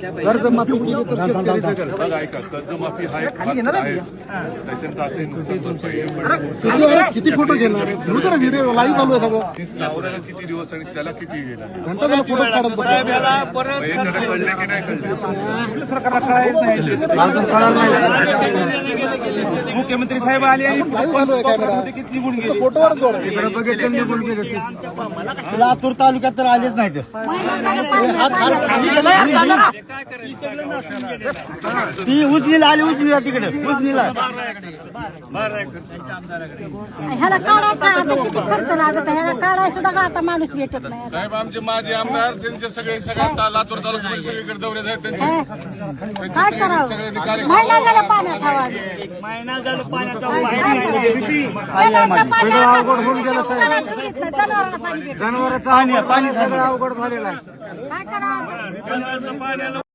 कर्जमाफी केली तर शेतकरी सगळं. बघा ऐका, कर्जमाफी हा एक भाग आहे, त्याच्यानंतर आता नुकसान भरपाई किती फोटो घेणार व्हिडिओ लाईव्ह चालू आहे सगळं. सावराला किती दिवस आणि त्याला किती गेला घंटा झाला फोटो काढत बसला. याच्याकडे कळले की नाही कळले? सरकारला कळायच नाही, अजून कळालं नाही. मुख्यमंत्री साहेब आले आणि निघून गेले. फोटोवरच जोड आहे. इकडे बघितलं निघून गेले ते. लातूर तालुक्यात तर आलेच नाहीत. ती उजनीला आली, उजनीला तिकडे उजनीला. ह्याला काढायचा आता किती खर्च लागत आहे, ह्याला काढाय सुद्धा का आता माणूस भेटत नाही. साहेब आमचे माजी आमदार त्यांचे सगळ्या लातूर तालुक्यामध्ये सगळीकडे दौरे आहेत त्यांचे. काय करावं, महिना झाला पाण्यात हवा. जनावरांचं पाणी सगळं अवघड झालेलं आहे. काय करावं.